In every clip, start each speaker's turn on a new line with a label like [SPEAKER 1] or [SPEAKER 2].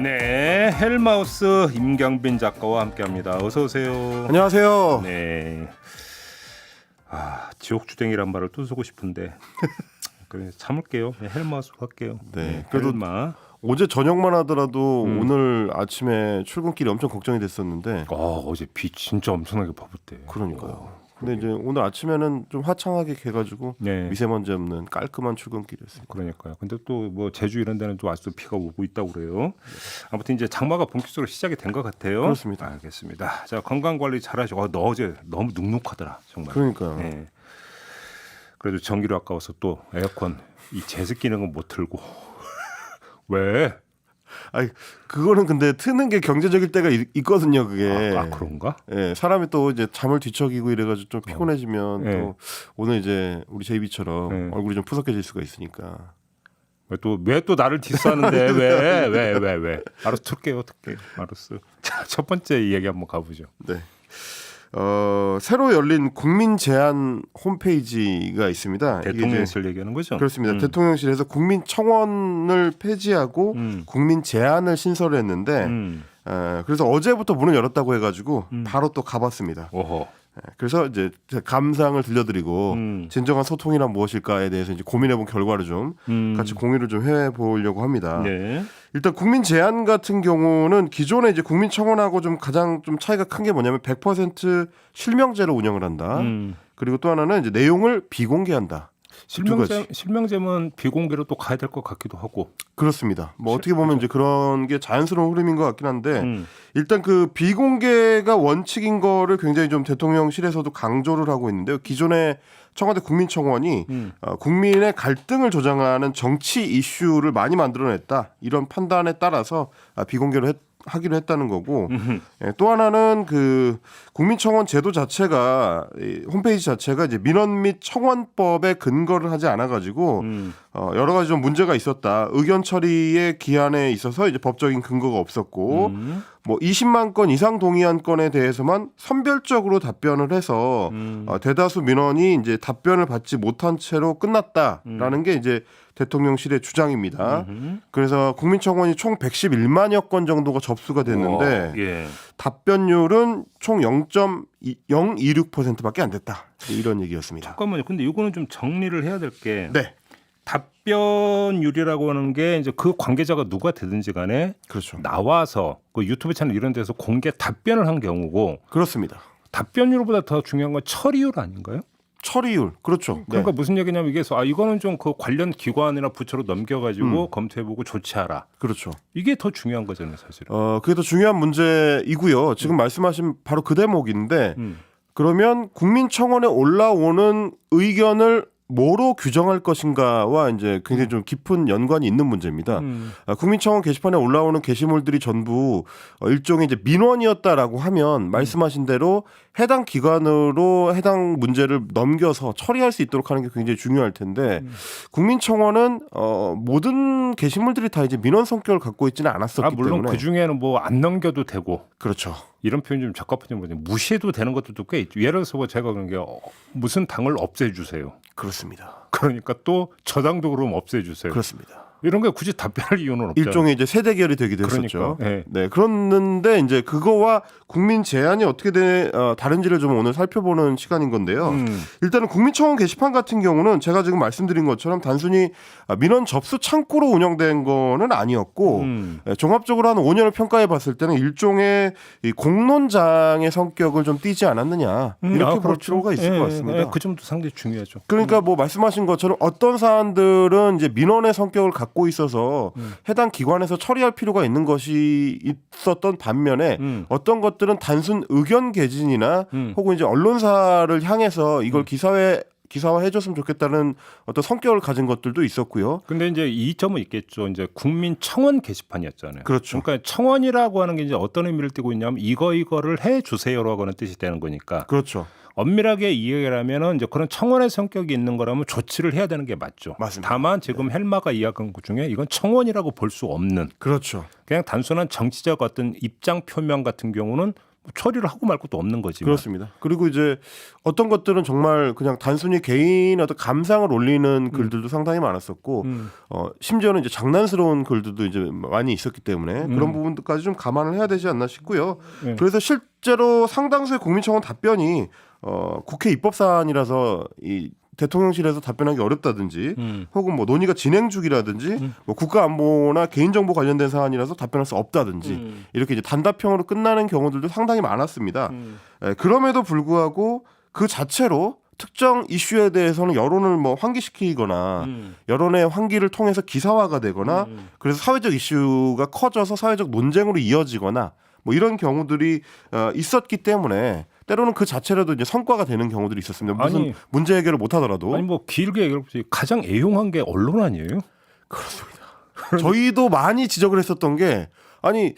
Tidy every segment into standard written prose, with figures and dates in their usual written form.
[SPEAKER 1] 네, 헬마우스 임경빈 작가와 함께합니다. 어서 오세요.
[SPEAKER 2] 안녕하세요.
[SPEAKER 1] 네. 지옥주댕이란 말을 또 쓰고 싶은데 그래 참을게요. 네, 헬마우스 할게요.
[SPEAKER 2] 네, 그래도
[SPEAKER 1] 헬마.
[SPEAKER 2] 어제 저녁만 하더라도 오늘 아침에 출근길이 엄청 걱정이 됐었는데.
[SPEAKER 1] 어제 비 진짜 엄청나게 퍼붓대.
[SPEAKER 2] 그러니까요. 근데 이제 오늘 아침에는 좀 화창하게 개가지고
[SPEAKER 1] 네.
[SPEAKER 2] 미세먼지 없는 깔끔한 출근길이었습니다.
[SPEAKER 1] 그러니까요. 근데 또 뭐 제주 이런 데는 또 아직도 비가 오고 있다고 그래요. 아무튼 이제 장마가 본격적으로 시작이 된 것 같아요.
[SPEAKER 2] 그렇습니다.
[SPEAKER 1] 알겠습니다. 자, 건강 관리 잘하시고. 너 어제 너무 눅눅하더라 정말.
[SPEAKER 2] 그러니까요.
[SPEAKER 1] 네. 그래도 전기료 아까워서 또 에어컨 이 제습 기능은 못 틀고. 왜?
[SPEAKER 2] 아니 그거는 근데 트는 게 경제적일 때가 있거든요. 그게.
[SPEAKER 1] 그런가?
[SPEAKER 2] 예, 사람이 또 이제 잠을 뒤척이고 이래가지고 좀 피곤해지면
[SPEAKER 1] 네.
[SPEAKER 2] 또 오늘 이제 우리 제이비처럼
[SPEAKER 1] 네.
[SPEAKER 2] 얼굴이 좀 푸석해질 수가 있으니까.
[SPEAKER 1] 왜 또 나를 디스하는데 왜? 알았어, 틀게요. 알았어. 자, 첫 번째 이야기 한번 가보죠.
[SPEAKER 2] 네. 새로 열린 국민 제안 홈페이지가 있습니다.
[SPEAKER 1] 대통령실 얘기하는 거죠?
[SPEAKER 2] 그렇습니다. 대통령실에서 국민청원을 폐지하고 국민 제안을 신설했는데 그래서 어제부터 문을 열었다고 해가지고 바로 또 가봤습니다.
[SPEAKER 1] 오호.
[SPEAKER 2] 그래서 이제 감상을 들려드리고 진정한 소통이란 무엇일까에 대해서 이제 고민해본 결과를 좀 같이 공유를 좀 해보려고 합니다.
[SPEAKER 1] 네.
[SPEAKER 2] 일단 국민 제안 같은 경우는 기존에 이제 국민청원하고 좀 가장 좀 차이가 큰 게 뭐냐면 100% 실명제로 운영을 한다. 그리고 또 하나는 이제 내용을 비공개한다.
[SPEAKER 1] 실명제는 비공개로 또 가야 될 것 같기도 하고.
[SPEAKER 2] 그렇습니다. 뭐 어떻게 보면 이제 그런 게 자연스러운 흐름인 것 같긴 한데 일단 그 비공개가 원칙인 거를 굉장히 좀 대통령실에서도 강조를 하고 있는데요. 기존에 청와대 국민청원이 국민의 갈등을 조장하는 정치 이슈를 많이 만들어냈다. 이런 판단에 따라서 비공개로 하기로 했다는 거고 또 하나는 그 국민청원 제도 자체가 홈페이지 자체가 이제 민원 및 청원법에 근거를 하지 않아 가지고 여러 가지 좀 문제가 있었다. 의견 처리의 기한에 있어서 이제 법적인 근거가 없었고 뭐 20만 건 이상 동의한 건에 대해서만 선별적으로 답변을 해서 대다수 민원이 이제 답변을 받지 못한 채로 끝났다라는 게 이제 대통령실의 주장입니다. 그래서 국민청원이 총 111만여 건 정도가 접수가 됐는데
[SPEAKER 1] 예.
[SPEAKER 2] 답변율은 총 0.026%밖에 안 됐다. 이런 얘기였습니다.
[SPEAKER 1] 잠깐만요. 근데 이거는 좀 정리를 해야 될 게
[SPEAKER 2] 네.
[SPEAKER 1] 답변율이라고 하는 게 이제 그 관계자가 누가 되든지 간에
[SPEAKER 2] 그렇죠.
[SPEAKER 1] 나와서 그 유튜브 채널 이런 데서 공개 답변을 한 경우고
[SPEAKER 2] 그렇습니다.
[SPEAKER 1] 답변율보다 더 중요한 건 처리율 아닌가요?
[SPEAKER 2] 처리율. 그렇죠.
[SPEAKER 1] 그러니까
[SPEAKER 2] 네.
[SPEAKER 1] 무슨 얘기냐면 이게 이거는 좀 그 관련 기관이나 부처로 넘겨가지고 검토해보고 조치하라.
[SPEAKER 2] 그렇죠.
[SPEAKER 1] 이게 더 중요한 거잖아요, 사실은.
[SPEAKER 2] 그게 더 중요한 문제이고요. 지금 말씀하신 바로 그 대목인데 그러면 국민청원에 올라오는 의견을 뭐로 규정할 것인가와 이제 굉장히 좀 깊은 연관이 있는 문제입니다. 국민청원 게시판에 올라오는 게시물들이 전부 일종의 이제 민원이었다라고 하면 말씀하신 대로 해당 기관으로 해당 문제를 넘겨서 처리할 수 있도록 하는 게 굉장히 중요할 텐데 국민청원은 모든 게시물들이 다 이제 민원 성격을 갖고 있지는 않았었기
[SPEAKER 1] 물론
[SPEAKER 2] 때문에
[SPEAKER 1] 그 중에는 뭐 안 넘겨도 되고.
[SPEAKER 2] 그렇죠.
[SPEAKER 1] 이런 표현 좀 적합하지 못해 무시해도 되는 것들도 꽤 있죠. 예를 들어서 제가 그런 게 무슨 당을 없애주세요.
[SPEAKER 2] 그렇습니다.
[SPEAKER 1] 그러니까 또 저당도 그럼 없애주세요.
[SPEAKER 2] 그렇습니다.
[SPEAKER 1] 이런 게 굳이 답변할 이유는 없잖아요.
[SPEAKER 2] 일종의 이제 세대 결이 되기도 했었죠.
[SPEAKER 1] 그러니까,
[SPEAKER 2] 네. 그런데 이제 그거와 국민 제안이 어떻게 다른지를 좀 오늘 살펴보는 시간인 건데요. 일단은 국민청원 게시판 같은 경우는 제가 지금 말씀드린 것처럼 단순히 민원 접수 창구로 운영된 거는 아니었고 종합적으로 한 5년을 평가해 봤을 때는 일종의 이 공론장의 성격을 좀 띠지 않았느냐 이렇게 볼 필요가 있을 것 같습니다.
[SPEAKER 1] 그 점도 상당히 중요하죠.
[SPEAKER 2] 그러니까 뭐 말씀하신 것처럼 어떤 사안들은 이제 민원의 성격을 갖고 있어서 해당 기관에서 처리할 필요가 있는 것이 있었던 반면에 어떤 것들은 단순 의견 개진이나 혹은 이제 언론사를 향해서 이걸 기사화해줬으면 좋겠다는 어떤 성격을 가진 것들도 있었고요.
[SPEAKER 1] 근데 이제 이점은 있겠죠. 이제 국민 청원 게시판이었잖아요.
[SPEAKER 2] 그렇죠.
[SPEAKER 1] 그러니까 청원이라고 하는 게 이제 어떤 의미를 띠고 있냐면 이거를 해 주세요라고 하는 뜻이 되는 거니까.
[SPEAKER 2] 그렇죠.
[SPEAKER 1] 엄밀하게 이해를 하면은 이제 그런 청원의 성격이 있는 거라면 조치를 해야 되는 게 맞죠.
[SPEAKER 2] 맞습니다.
[SPEAKER 1] 다만 지금 헬마가 이야기한 것 중에 이건 청원이라고 볼 수 없는.
[SPEAKER 2] 그렇죠.
[SPEAKER 1] 그냥 단순한 정치적 어떤 입장 표명 같은 경우는 처리를 하고 말 것도 없는 거지.
[SPEAKER 2] 그렇습니다. 그리고 이제 어떤 것들은 정말 그냥 단순히 개인의 어떤 감상을 올리는 글들도 상당히 많았었고 심지어는 이제 장난스러운 글들도 이제 많이 있었기 때문에 그런 부분까지 좀 감안을 해야 되지 않나 싶고요. 그래서 실제로 상당수의 국민청원 답변이 국회 입법사안이라서 이 대통령실에서 답변하기 어렵다든지 혹은 뭐 논의가 진행 중이라든지 뭐 국가안보나 개인정보 관련된 사안이라서 답변할 수 없다든지 이렇게 이제 단답형으로 끝나는 경우들도 상당히 많았습니다. 그럼에도 불구하고 그 자체로 특정 이슈에 대해서는 여론을 뭐 환기시키거나 여론의 환기를 통해서 기사화가 되거나 그래서 사회적 이슈가 커져서 사회적 논쟁으로 이어지거나 뭐 이런 경우들이 있었기 때문에 때로는 그 자체라도 이제 성과가 되는 경우들이 있었습니다. 무슨
[SPEAKER 1] 아니,
[SPEAKER 2] 문제 해결을 못 하더라도.
[SPEAKER 1] 아니 뭐 길게 얘기해보지 가장 애용한 게 언론 아니에요?
[SPEAKER 2] 그렇습니다. 저희도 많이 지적을 했었던 게 아니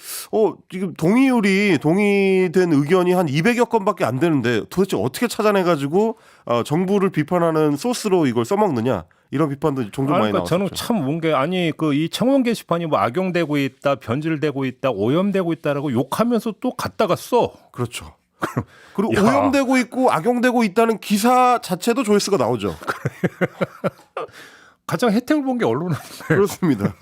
[SPEAKER 2] 지금 동의된 의견이 한 200여 건밖에 안 되는데 도대체 어떻게 찾아내가지고 정부를 비판하는 소스로 이걸 써먹느냐 이런 비판도 종종 많이
[SPEAKER 1] 그러니까
[SPEAKER 2] 나왔죠.
[SPEAKER 1] 저는 참 운 게 아니 그 이 청원 게시판이 뭐 악용되고 있다, 변질되고 있다, 오염되고 있다라고 욕하면서 또 갖다가 써.
[SPEAKER 2] 그렇죠. 그리고
[SPEAKER 1] 야.
[SPEAKER 2] 오염되고 있고 악용되고 있다는 기사 자체도 조회수가 나오죠.
[SPEAKER 1] 가장 혜택을 본 게 언론 아니에요?
[SPEAKER 2] 그렇습니다.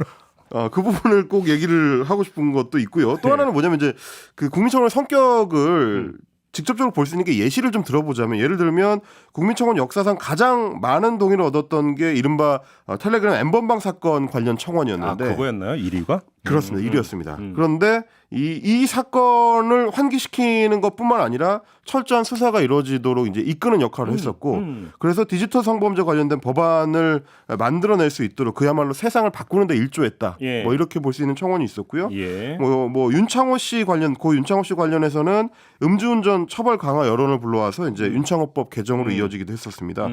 [SPEAKER 2] 그 부분을 꼭 얘기를 하고 싶은 것도 있고요. 또 하나는 뭐냐면 이제 그 국민청원의 성격을 직접적으로 볼 수 있는 게 예시를 좀 들어보자면 예를 들면 국민청원 역사상 가장 많은 동의를 얻었던 게 이른바 텔레그램 N번방 사건 관련 청원이었는데
[SPEAKER 1] 그거였나요? 1위가?
[SPEAKER 2] 그렇습니다. 1위였습니다. 그런데 이 사건을 환기시키는 것뿐만 아니라 철저한 수사가 이루어지도록 이제 이끄는 역할을 했었고 그래서 디지털 성범죄 관련된 법안을 만들어낼 수 있도록 그야말로 세상을 바꾸는 데 일조했다.
[SPEAKER 1] 예.
[SPEAKER 2] 뭐 이렇게 볼 수 있는 청원이 있었고요.
[SPEAKER 1] 예.
[SPEAKER 2] 뭐 윤창호 씨 관련해서는 음주운전 처벌 강화 여론을 불러와서 이제 윤창호법 개정으로 이어지기도 했었습니다.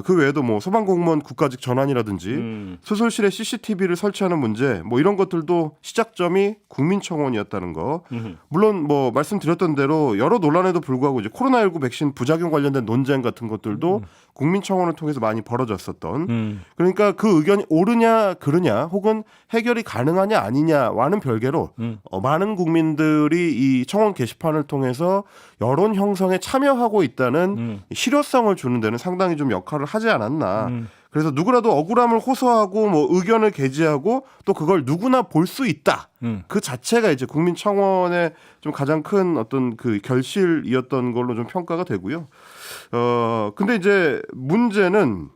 [SPEAKER 2] 그 외에도 뭐 소방공무원 국가직 전환이라든지 수술실에 CCTV를 설치하는 문제 뭐 이런 것들도 시작점이 국민청원이었다는 거. 물론 뭐 말씀드렸던 대로 여러 논란에도 불구하고 이제 코로나19 백신 부작용 관련된 논쟁 같은 것들도 국민청원을 통해서 많이 벌어졌었던. 그러니까 그 의견이 옳으냐 그르냐 혹은 해결이 가능하냐 아니냐와는 별개로 많은 국민들이 이 청원 게시판을 통해서 여론 형성에 참여하고 있다는 실효성을 주는 데는 상당히 좀 역할을 하지 않았나. 그래서 누구라도 억울함을 호소하고 뭐 의견을 게재하고 또 그걸 누구나 볼 수 있다. 그 자체가 이제 국민청원의 좀 가장 큰 어떤 그 결실이었던 걸로 좀 평가가 되고요. 근데 이제 문제는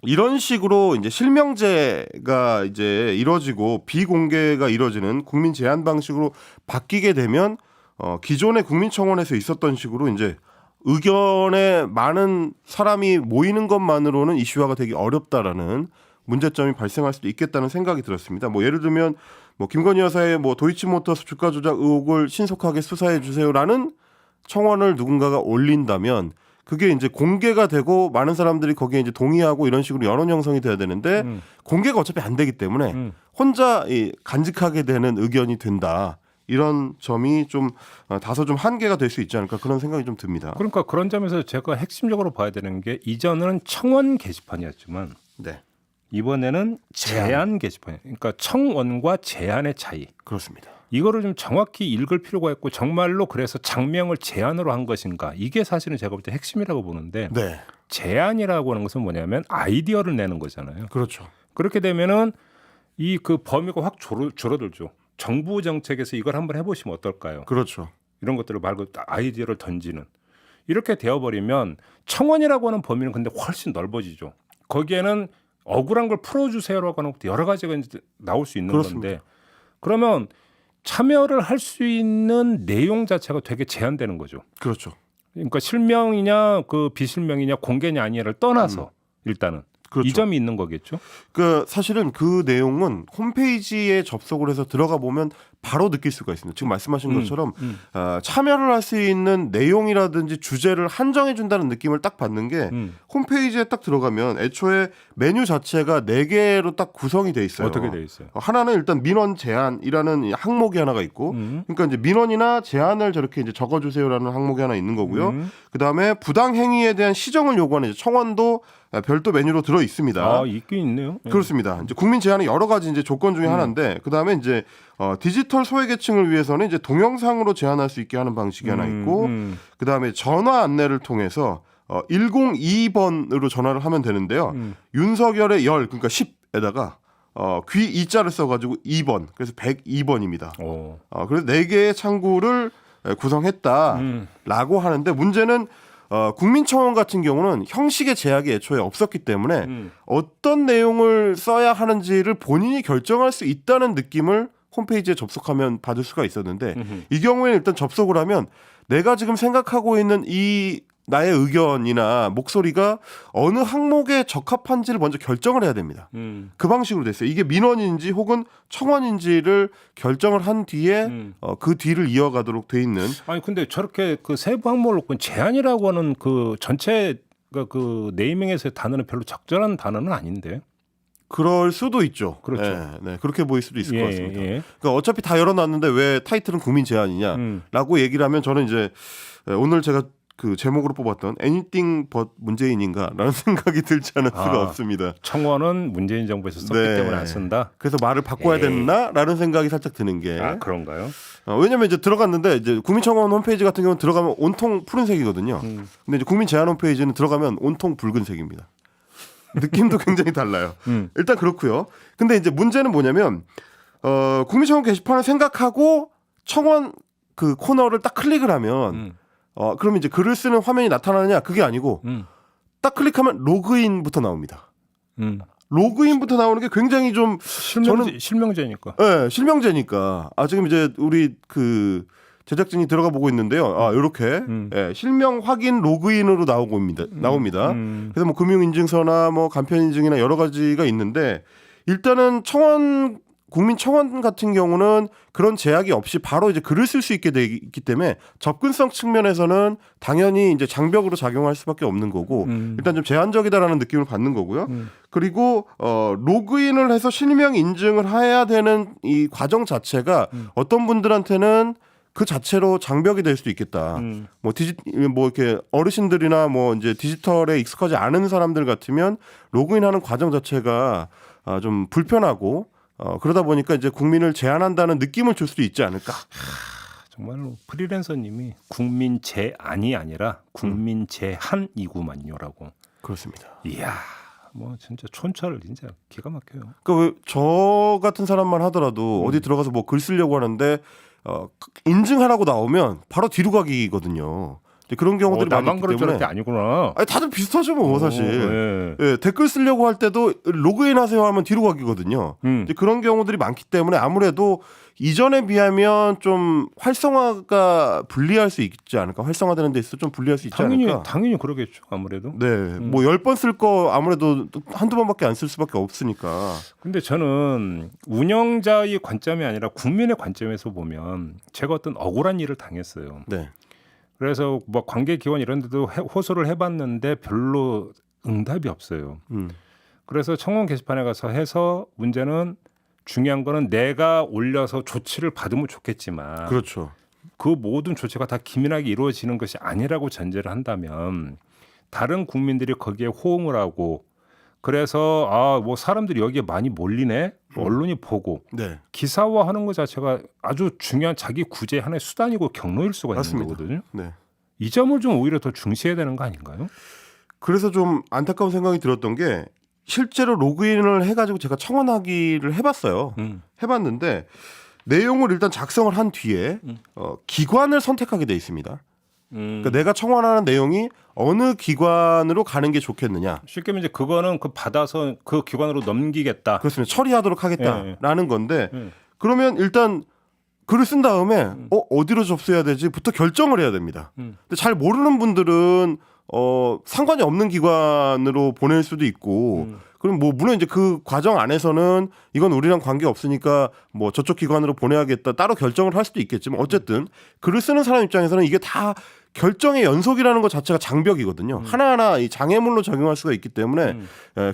[SPEAKER 2] 이런 식으로 이제 실명제가 이제 이뤄지고 비공개가 이뤄지는 국민 제안 방식으로 바뀌게 되면 기존의 국민청원에서 있었던 식으로 이제 의견에 많은 사람이 모이는 것만으로는 이슈화가 되기 어렵다라는 문제점이 발생할 수도 있겠다는 생각이 들었습니다. 뭐 예를 들면 뭐 김건희 여사의 뭐 도이치모터스 주가 조작 의혹을 신속하게 수사해 주세요라는 청원을 누군가가 올린다면 그게 이제 공개가 되고 많은 사람들이 거기에 이제 동의하고 이런 식으로 여론 형성이 돼야 되는데 공개가 어차피 안 되기 때문에 혼자 간직하게 되는 의견이 된다. 이런 점이 좀 다소 좀 한계가 될 수 있지 않을까 그런 생각이 좀 듭니다.
[SPEAKER 1] 그러니까 그런 점에서 제가 핵심적으로 봐야 되는 게 이전은 청원 게시판이었지만
[SPEAKER 2] 네,
[SPEAKER 1] 이번에는 제안 게시판. 그러니까 청원과 제안의 차이.
[SPEAKER 2] 그렇습니다.
[SPEAKER 1] 이거를 좀 정확히 읽을 필요가 있고 정말로 그래서 장명을 제안으로 한 것인가 이게 사실은 제가 볼 때 핵심이라고 보는데
[SPEAKER 2] 네,
[SPEAKER 1] 제안이라고 하는 것은 뭐냐면 아이디어를 내는 거잖아요.
[SPEAKER 2] 그렇죠.
[SPEAKER 1] 그렇게 되면은 이 그 범위가 확 줄어들죠. 정부 정책에서 이걸 한번 해보시면 어떨까요?
[SPEAKER 2] 그렇죠.
[SPEAKER 1] 이런 것들을 말고 아이디어를 던지는 이렇게 되어버리면 청원이라고 하는 범위는 근데 훨씬 넓어지죠. 거기에는 억울한 걸 풀어주세요라고 하는 것도 여러 가지가 이제 나올 수 있는
[SPEAKER 2] 그렇습니다.
[SPEAKER 1] 건데 그러면 참여를 할 수 있는 내용 자체가 되게 제한되는 거죠.
[SPEAKER 2] 그렇죠.
[SPEAKER 1] 그러니까 실명이냐 그 비실명이냐 공개냐 아니냐를 떠나서 일단은
[SPEAKER 2] 그렇죠.
[SPEAKER 1] 이 점이 있는 거겠죠.
[SPEAKER 2] 그 사실은 그 내용은 홈페이지에 접속을 해서 들어가 보면 바로 느낄 수가 있습니다. 지금 말씀하신 것처럼 참여를 할 수 있는 내용이라든지 주제를 한정해 준다는 느낌을 딱 받는 게 홈페이지에 딱 들어가면 애초에 메뉴 자체가 4개로 딱 구성이 돼 있어요.
[SPEAKER 1] 어떻게 돼 있어요?
[SPEAKER 2] 하나는 일단 민원 제안이라는 항목이 하나가 있고, 그러니까 이제 민원이나 제안을 저렇게 이제 적어주세요라는 항목이 하나 있는 거고요. 그 다음에 부당 행위에 대한 시정을 요구하는 이제 청원도 별도 메뉴로 들어 있습니다.
[SPEAKER 1] 아, 있긴 있네요.
[SPEAKER 2] 그렇습니다. 이제 국민 제안의 여러 가지 이제 조건 중에 하나인데, 그 다음에 이제 디지털 소외계층을 위해서는 이제 동영상으로 제한할 수 있게 하는 방식이 하나 있고 그다음에 전화 안내를 통해서 102번으로 전화를 하면 되는데요. 윤석열의 열 그러니까 10에다가 귀 이자를 써가지고 2번 그래서 102번입니다. 그래서 4개의 창구를 구성했다라고 하는데 문제는 국민청원 같은 경우는 형식의 제약이 애초에 없었기 때문에 어떤 내용을 써야 하는지를 본인이 결정할 수 있다는 느낌을 홈페이지에 접속하면 받을 수가 있었는데 이 경우에는 일단 접속을 하면 내가 지금 생각하고 있는 이 나의 의견이나 목소리가 어느 항목에 적합한지를 먼저 결정을 해야 됩니다. 그 방식으로 됐어요. 이게 민원인지 혹은 청원인지를 결정을 한 뒤에 그 뒤를 이어가도록 돼 있는.
[SPEAKER 1] 아니 근데 저렇게 그 세부 항목을 놓고 제한이라고 하는 그 전체 그 네이밍에서의 단어는 별로 적절한 단어는 아닌데.
[SPEAKER 2] 그럴 수도 있죠.
[SPEAKER 1] 그렇죠.
[SPEAKER 2] 네, 그렇게 보일 수도 있을 것 같습니다.
[SPEAKER 1] 예.
[SPEAKER 2] 그러니까 어차피 다 열어놨는데 왜 타이틀은 국민 제안이냐라고 얘기를 하면 저는 이제 오늘 제가 그 제목으로 뽑았던 Anything but 문재인인가라는 생각이 들지 않을 수가 없습니다.
[SPEAKER 1] 청원은 문재인 정부에서 썼기 때문에 안 쓴다.
[SPEAKER 2] 그래서 말을 바꿔야 됐나라는 생각이 살짝 드는 게.
[SPEAKER 1] 그런가요?
[SPEAKER 2] 왜냐면 이제 들어갔는데 이제 국민청원 홈페이지 같은 경우는 들어가면 온통 푸른색이거든요. 근데 이제 국민 제안 홈페이지는 들어가면 온통 붉은색입니다. 느낌도 굉장히 달라요. 일단 그렇고요. 근데 이제 문제는 뭐냐면 국민청원 게시판을 생각하고 청원 그 코너를 딱 클릭을 하면 그러면 이제 글을 쓰는 화면이 나타나느냐 그게 아니고 딱 클릭하면 로그인부터 나옵니다. 로그인부터 나오는 게 굉장히 좀
[SPEAKER 1] 실명제니까.
[SPEAKER 2] 네, 실명제니까. 지금 이제 우리 그 제작진이 들어가 보고 있는데요. 이렇게 실명 확인 로그인으로 나옵니다. 그래서 뭐 금융인증서나 뭐 간편인증이나 여러 가지가 있는데 일단은 국민청원 같은 경우는 그런 제약이 없이 바로 이제 글을 쓸 수 있게 돼 있기 때문에 접근성 측면에서는 당연히 이제 장벽으로 작용할 수밖에 없는 거고 일단 좀 제한적이다라는 느낌을 받는 거고요. 그리고 로그인을 해서 실명 인증을 해야 되는 이 과정 자체가 어떤 분들한테는 그 자체로 장벽이 될 수도 있겠다. 뭐 이렇게 어르신들이나 뭐 이제 디지털에 익숙하지 않은 사람들 같으면 로그인하는 과정 자체가 좀 불편하고 그러다 보니까 이제 국민을 제한한다는 느낌을 줄 수도 있지 않을까.
[SPEAKER 1] 정말로 프리랜서님이 국민 제안이 아니라 국민 제한이구만요라고.
[SPEAKER 2] 그렇습니다.
[SPEAKER 1] 이야, 뭐 진짜 촌철 진짜 기가 막혀요.
[SPEAKER 2] 그러니까 저 같은 사람만 하더라도 어디 들어가서 뭐 글 쓰려고 하는데 인증하라고 나오면 바로 뒤로 가기거든요. 그런 경우들이 많이
[SPEAKER 1] 나만
[SPEAKER 2] 있기
[SPEAKER 1] 그럴 줄
[SPEAKER 2] 때문에.
[SPEAKER 1] 알았는데 아니구나.
[SPEAKER 2] 다들 비슷하죠, 뭐 사실.
[SPEAKER 1] 네.
[SPEAKER 2] 댓글 쓰려고 할 때도 로그인하세요 하면 뒤로 가기거든요. 이제 그런 경우들이 많기 때문에 아무래도 이전에 비하면 좀 활성화가 불리할 수 있지 않을까? 활성화되는 데 있어서 좀 불리할 수 있지 않을까?
[SPEAKER 1] 당연히 그러겠죠, 아무래도.
[SPEAKER 2] 네, 뭐 10번 쓸 거 아무래도 한두 번밖에 안 쓸 수밖에 없으니까.
[SPEAKER 1] 근데 저는 운영자의 관점이 아니라 국민의 관점에서 보면 제가 어떤 억울한 일을 당했어요.
[SPEAKER 2] 네.
[SPEAKER 1] 그래서 뭐 관계기관 이런 데도 호소를 해봤는데 별로 응답이 없어요. 그래서 청원 게시판에 가서 해서 문제는 중요한 거는 내가 올려서 조치를 받으면 좋겠지만
[SPEAKER 2] 그렇죠.
[SPEAKER 1] 그 모든 조치가 다 기민하게 이루어지는 것이 아니라고 전제를 한다면 다른 국민들이 거기에 호응을 하고 그래서 뭐 사람들이 여기에 많이 몰리네 언론이 보고
[SPEAKER 2] 네.
[SPEAKER 1] 기사화하는 것 자체가 아주 중요한 자기 구제의 하나의 수단이고 경로일 수가
[SPEAKER 2] 맞습니다.
[SPEAKER 1] 있는 거거든요.
[SPEAKER 2] 네.
[SPEAKER 1] 이 점을 좀 오히려 더 중시해야 되는 거 아닌가요?
[SPEAKER 2] 그래서 좀 안타까운 생각이 들었던 게 실제로 로그인을 해가지고 제가 청원하기를 해봤어요. 해봤는데 내용을 일단 작성을 한 뒤에 기관을 선택하게 돼 있습니다. 그러니까 내가 청원하는 내용이 어느 기관으로 가는 게 좋겠느냐.
[SPEAKER 1] 쉽게 말해 그거는 그 받아서 그 기관으로 넘기겠다.
[SPEAKER 2] 그렇습니다. 처리하도록 하겠다라는 건데 그러면 일단 글을 쓴 다음에 어디로 접수해야 되지부터 결정을 해야 됩니다. 근데 잘 모르는 분들은 상관이 없는 기관으로 보낼 수도 있고 그럼 뭐 물론 이제 그 과정 안에서는 이건 우리랑 관계 없으니까 뭐 저쪽 기관으로 보내야겠다 따로 결정을 할 수도 있겠지만 어쨌든 글을 쓰는 사람 입장에서는 이게 다 결정의 연속이라는 것 자체가 장벽이거든요. 하나하나 이 장애물로 작용할 수가 있기 때문에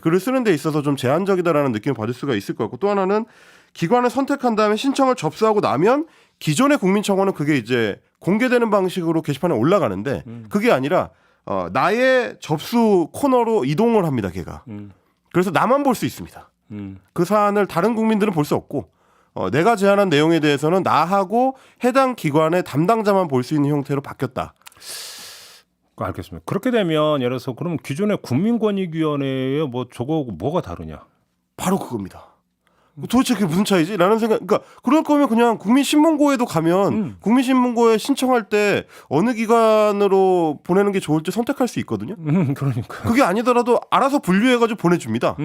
[SPEAKER 2] 글을 쓰는 데 있어서 좀 제한적이다라는 느낌을 받을 수가 있을 것 같고 또 하나는 기관을 선택한 다음에 신청을 접수하고 나면 기존의 국민청원은 그게 이제 공개되는 방식으로 게시판에 올라가는데 그게 아니라 나의 접수 코너로 이동을 합니다. 걔가. 그래서 나만 볼 수 있습니다. 그 사안을 다른 국민들은 볼 수 없고 내가 제안한 내용에 대해서는 나하고 해당 기관의 담당자만 볼 수 있는 형태로 바뀌었다.
[SPEAKER 1] 알겠습니다. 그렇게 되면 예를 들어서 그럼 기존의 국민권익위원회에 뭐 저거 뭐가 다르냐?
[SPEAKER 2] 바로 그겁니다. 도대체 그게 무슨 차이지? 라는 생각. 그러니까 그럴 거면 그냥 국민신문고에도 가면 국민신문고에 신청할 때 어느 기관으로 보내는 게 좋을지 선택할 수 있거든요.
[SPEAKER 1] 그러니까.
[SPEAKER 2] 그게 아니더라도 알아서 분류해가지고 보내줍니다.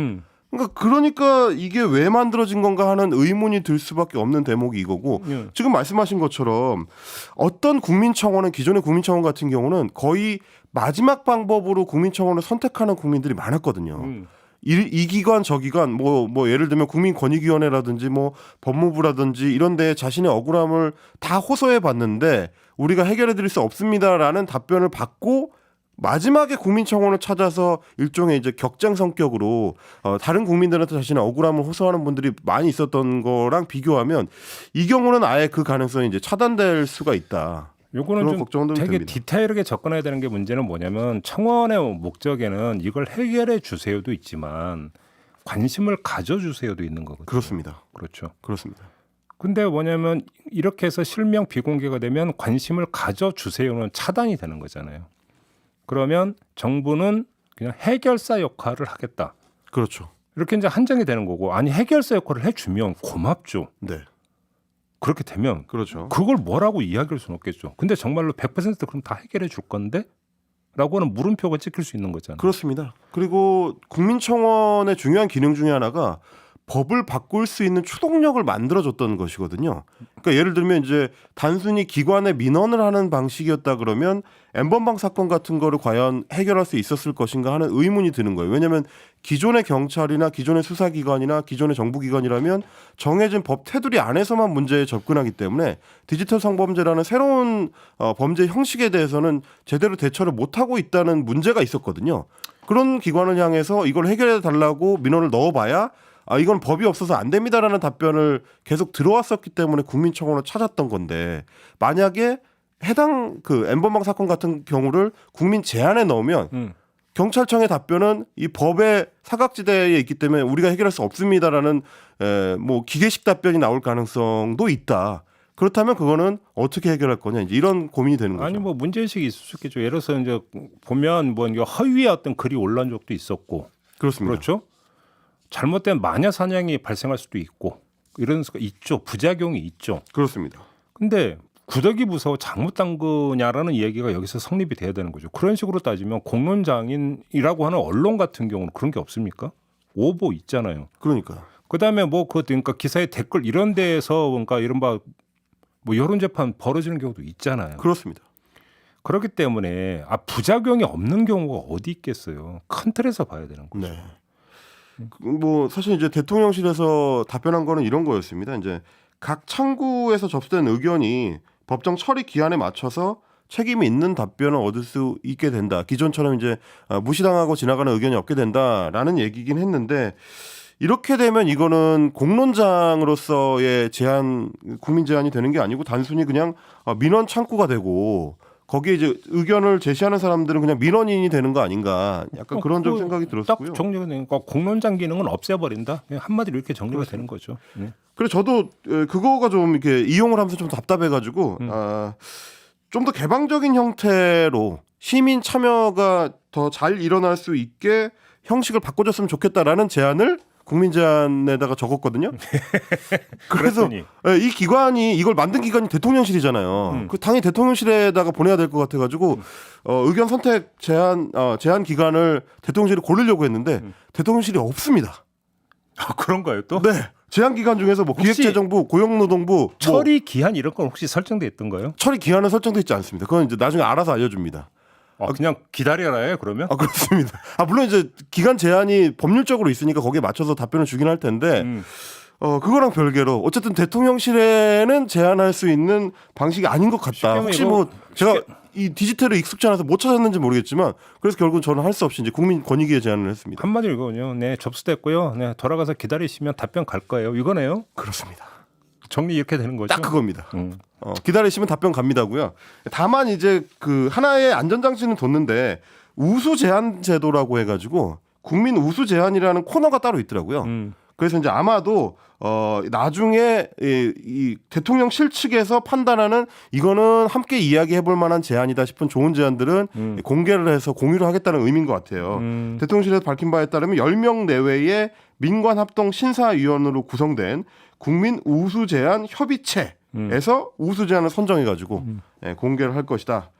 [SPEAKER 2] 그러니까 이게 왜 만들어진 건가 하는 의문이 들 수밖에 없는 대목이 이거고 지금 말씀하신 것처럼 어떤 국민청원은 기존의 국민청원 같은 경우는 거의 마지막 방법으로 국민청원을 선택하는 국민들이 많았거든요. 이 기관 저 기관 뭐 예를 들면 국민권익위원회라든지 뭐 법무부라든지 이런 데 자신의 억울함을 다 호소해 봤는데 우리가 해결해 드릴 수 없습니다라는 답변을 받고 마지막에 국민청원을 찾아서 일종의 이제 격장 성격으로 다른 국민들한테 자신의 억울함을 호소하는 분들이 많이 있었던 거랑 비교하면 이 경우는 아예 그 가능성이 이제 차단될 수가 있다.
[SPEAKER 1] 요거는 좀 되게
[SPEAKER 2] 됩니다.
[SPEAKER 1] 디테일하게 접근해야 되는 게 문제는 뭐냐면 청원의 목적에는 이걸 해결해 주세요도 있지만 관심을 가져 주세요도 있는 거거든요.
[SPEAKER 2] 그렇습니다.
[SPEAKER 1] 그렇죠.
[SPEAKER 2] 그렇습니다.
[SPEAKER 1] 근데 뭐냐면 이렇게 해서 실명 비공개가 되면 관심을 가져 주세요는 차단이 되는 거잖아요. 그러면 정부는 그냥 해결사 역할을 하겠다.
[SPEAKER 2] 그렇죠.
[SPEAKER 1] 이렇게 이제 한정이 되는 거고 아니 해결사 역할을 해주면 고맙죠.
[SPEAKER 2] 네.
[SPEAKER 1] 그렇게 되면
[SPEAKER 2] 그렇죠.
[SPEAKER 1] 그걸 뭐라고 이야기할 수는 없겠죠. 근데 정말로 100% 그럼 다 해결해 줄 건데? 라고는 물음표가 찍힐 수 있는 거잖아요.
[SPEAKER 2] 그렇습니다. 그리고 국민청원의 중요한 기능 중에 하나가 법을 바꿀 수 있는 추동력을 만들어줬던 것이거든요. 그러니까 예를 들면 이제 단순히 기관에 민원을 하는 방식이었다 그러면 N번방 사건 같은 거를 과연 해결할 수 있었을 것인가 하는 의문이 드는 거예요. 왜냐하면 기존의 경찰이나 기존의 수사기관이나 기존의 정부기관이라면 정해진 법 테두리 안에서만 문제에 접근하기 때문에 디지털 성범죄라는 새로운 범죄 형식에 대해서는 제대로 대처를 못하고 있다는 문제가 있었거든요. 그런 기관을 향해서 이걸 해결해 달라고 민원을 넣어봐야 이건 법이 없어서 안 됩니다라는 답변을 계속 들어왔었기 때문에 국민청원을 찾았던 건데 만약에 해당 그 N번방 사건 같은 경우를 국민 제안에 넣으면 경찰청의 답변은 이 법의 사각지대에 있기 때문에 우리가 해결할 수 없습니다라는 뭐 기계식 답변이 나올 가능성도 있다. 그렇다면 그거는 어떻게 해결할 거냐 이제 이런 고민이 되는 거죠.
[SPEAKER 1] 아니 뭐 문제의식이 있을 수 있겠죠. 예를 들어서 이제 보면 뭐 허위의 어떤 글이 올라온 적도 있었고
[SPEAKER 2] 그렇습니다.
[SPEAKER 1] 그렇죠. 잘못된 마녀 사냥이 발생할 수도 있고 이런 수가 있죠. 부작용이 있죠.
[SPEAKER 2] 그렇습니다.
[SPEAKER 1] 근데 구더기 무서워 잘못 담그냐라는 얘기가 여기서 성립이 돼야 되는 거죠. 그런 식으로 따지면 공론장인이라고 하는 언론 같은 경우는 그런 게 없습니까? 오보 있잖아요.
[SPEAKER 2] 그러니까.
[SPEAKER 1] 그다음에 뭐 그러니까 기사의 댓글 이런 데에서 그러니까 이른바 뭐 여론 재판 벌어지는 경우도 있잖아요.
[SPEAKER 2] 그렇습니다.
[SPEAKER 1] 그렇기 때문에 부작용이 없는 경우가 어디 있겠어요. 큰 틀에서 봐야 되는 거죠.
[SPEAKER 2] 네. 뭐 사실 이제 대통령실에서 답변한 거는 이런 거였습니다. 이제 각 창구에서 접수된 의견이 법정 처리 기한에 맞춰서 책임이 있는 답변을 얻을 수 있게 된다. 기존처럼 이제 무시당하고 지나가는 의견이 없게 된다라는 얘기긴 했는데 이렇게 되면 이거는 공론장으로서의 제안, 국민 제안이 되는 게 아니고 단순히 그냥 민원 창구가 되고 거기에 이제 의견을 제시하는 사람들은 그냥 민원인이 되는 거 아닌가 약간 그런 좀 생각이 들었고요.
[SPEAKER 1] 딱 정리가 되니까 공론장 기능은 없애버린다. 한마디로 이렇게 정리가 되는 거죠. 네.
[SPEAKER 2] 그래서 저도 그거가 좀 이렇게 이용을 하면서 좀 답답해가지고 좀 더 개방적인 형태로 시민 참여가 더 잘 일어날 수 있게 형식을 바꿔줬으면 좋겠다라는 제안을 국민 제안에다가 적었거든요. 그래서 이 기관이 이걸 만든 기관이 대통령실이잖아요. 그 당연히 대통령실에다가 보내야 될 것 같아가지고 의견 선택 제안 기관을 대통령실이 고르려고 했는데 대통령실이 없습니다.
[SPEAKER 1] 그런가요 또?
[SPEAKER 2] 네. 제한 기간 중에서 뭐 기획재정부, 고용노동부
[SPEAKER 1] 처리 기한 이런 건 혹시 설정돼 있던가요?
[SPEAKER 2] 처리 기한은 설정돼 있지 않습니다. 그건 이제 나중에 알아서 알려줍니다.
[SPEAKER 1] 그냥 기다려라요 그러면?
[SPEAKER 2] 그렇습니다. 물론 이제 기간 제한이 법률적으로 있으니까 거기에 맞춰서 답변을 주긴 할 텐데 그거랑 별개로 어쨌든 대통령실에는 제한할 수 있는 방식이 아닌 것 같다. 혹시 뭐 제가 이 디지털에 익숙지 않아서 못 찾았는지 모르겠지만 그래서 결국은 저는 할 수 없이 이제 국민권익위에 제안을 했습니다.
[SPEAKER 1] 한마디로 이거군요. 네, 접수됐고요. 네, 돌아가서 기다리시면 답변 갈 거예요. 이거네요.
[SPEAKER 2] 그렇습니다.
[SPEAKER 1] 정리 이렇게 되는 거죠.
[SPEAKER 2] 딱 그겁니다. 기다리시면 답변 갑니다고요. 다만 이제 그 하나의 안전장치는 뒀는데 우수 제한 제도라고 해가지고 국민 우수 제한이라는 코너가 따로 있더라고요. 그래서 이제 아마도 나중에 이 대통령실 측에서 판단하는 이거는 함께 이야기해볼 만한 제안이다 싶은 좋은 제안들은 공개를 해서 공유를 하겠다는 의미인 것 같아요. 대통령실에서 밝힌 바에 따르면 10명 내외의 민관합동 신사위원으로 구성된 국민 우수 제안 협의체에서 우수 제안을 선정해가지고 공개를 할 것이다.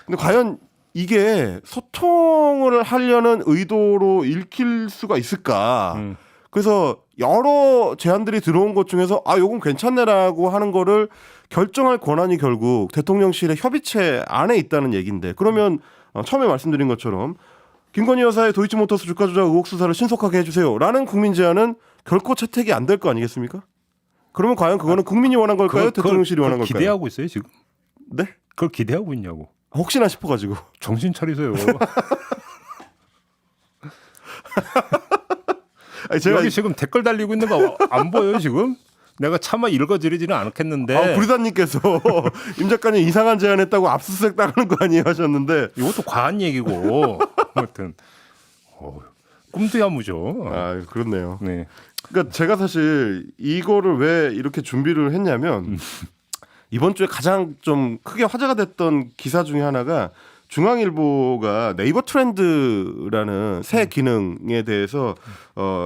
[SPEAKER 2] 근데 과연 이게 소통을 하려는 의도로 읽힐 수가 있을까? 그래서 여러 제안들이 들어온 것 중에서 요건 괜찮네라고 하는 거를 결정할 권한이 결국 대통령실의 협의체 안에 있다는 얘기인데 그러면 처음에 말씀드린 것처럼 김건희 여사의 도이치모터스 주가 조작 의혹 수사를 신속하게 해주세요라는 국민 제안은 결코 채택이 안 될 거 아니겠습니까? 그러면 과연 그거는 국민이 원한 걸까요? 대통령실이 원한 걸까요?
[SPEAKER 1] 기대하고 있어요 지금?
[SPEAKER 2] 네?
[SPEAKER 1] 그걸 기대하고 있냐고.
[SPEAKER 2] 혹시나 싶어가지고.
[SPEAKER 1] 정신 차리세요.
[SPEAKER 2] 아니, 제가
[SPEAKER 1] 여기 지금 댓글 달리고 있는 거 안 보여요 지금? 내가 차마 읽어드리지는 않겠는데.
[SPEAKER 2] 구리다님께서 임 작가님 이상한 제안했다고 압수수색 당하는 거 아니에요 하셨는데
[SPEAKER 1] 이것도 과한 얘기고. 아무튼 꿈도야무죠.
[SPEAKER 2] 그렇네요.
[SPEAKER 1] 네.
[SPEAKER 2] 그러니까 제가 사실 이거를 왜 이렇게 준비를 했냐면 이번 주에 가장 좀 크게 화제가 됐던 기사 중에 하나가 중앙일보가 네이버 트렌드라는 새 기능에 대해서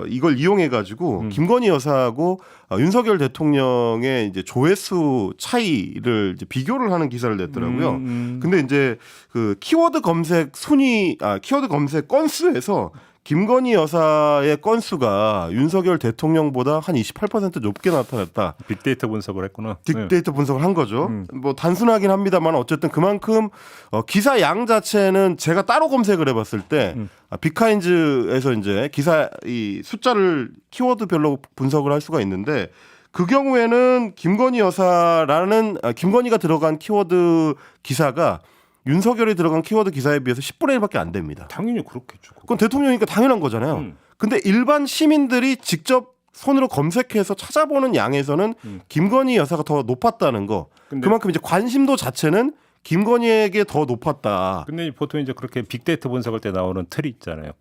[SPEAKER 2] 이걸 이용해 가지고 김건희 여사하고 윤석열 대통령의 이제 조회수 차이를 이제 비교를 하는 기사를 냈더라고요. 근데 이제 그 키워드 검색 순위 키워드 검색 건수에서 김건희 여사의 건수가 윤석열 대통령보다 한 28% 높게 나타났다.
[SPEAKER 1] 빅데이터 분석을 했구나.
[SPEAKER 2] 빅데이터 분석을 한 거죠. 뭐 단순하긴 합니다만 어쨌든 그만큼 기사 양 자체는 제가 따로 검색을 해봤을 때 빅카인즈에서 이제 기사 이 숫자를 키워드별로 분석을 할 수가 있는데 그 경우에는 김건희 여사라는 김건희가 들어간 키워드 기사가 윤석열이 들어간 키워드 기사에 비해서 10분의 1밖에 안 됩니다.
[SPEAKER 1] 당연히 그렇겠죠.
[SPEAKER 2] 그건 대통령이니까 당연한 거잖아요. 근데 일반 시민들이 직접 손으로 검색해서 찾아보는 양에서는 김건희 여사가 더 높았다는 거. 그만큼 이제 관심도 자체는 김건희에게 더 높았다.
[SPEAKER 1] 근데 보통 이제 그렇게 빅데이터 분석할 때 나오는 틀이 있잖아요.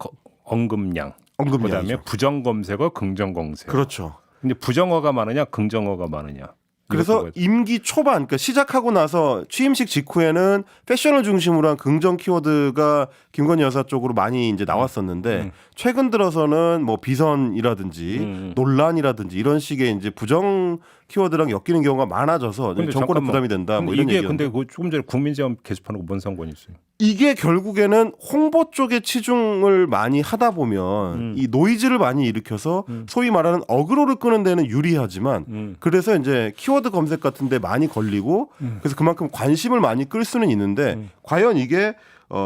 [SPEAKER 1] 언급량. 그다음에 부정 검색어, 긍정 검색어.
[SPEAKER 2] 그렇죠.
[SPEAKER 1] 근데 부정어가 많으냐, 긍정어가 많으냐.
[SPEAKER 2] 그래서 임기 초반, 그러니까 시작하고 나서 취임식 직후에는 패션을 중심으로 한 긍정 키워드가 김건희 여사 쪽으로 많이 이제 나왔었는데 최근 들어서는 뭐 비선이라든지 논란이라든지 이런 식의 이제 부정 키워드랑 엮이는 경우가 많아져서 정권에 부담이 된다. 뭐 이런
[SPEAKER 1] 이게
[SPEAKER 2] 얘기였는데.
[SPEAKER 1] 근데 조금 전에 국민제안 게시판하고 뭔 상관이 있어요?
[SPEAKER 2] 이게 결국에는 홍보 쪽에 치중을 많이 하다 보면 이 노이즈를 많이 일으켜서 소위 말하는 어그로를 끄는 데는 유리하지만 그래서 이제 키워드 검색 같은 데 많이 걸리고 그래서 그만큼 관심을 많이 끌 수는 있는데 과연 이게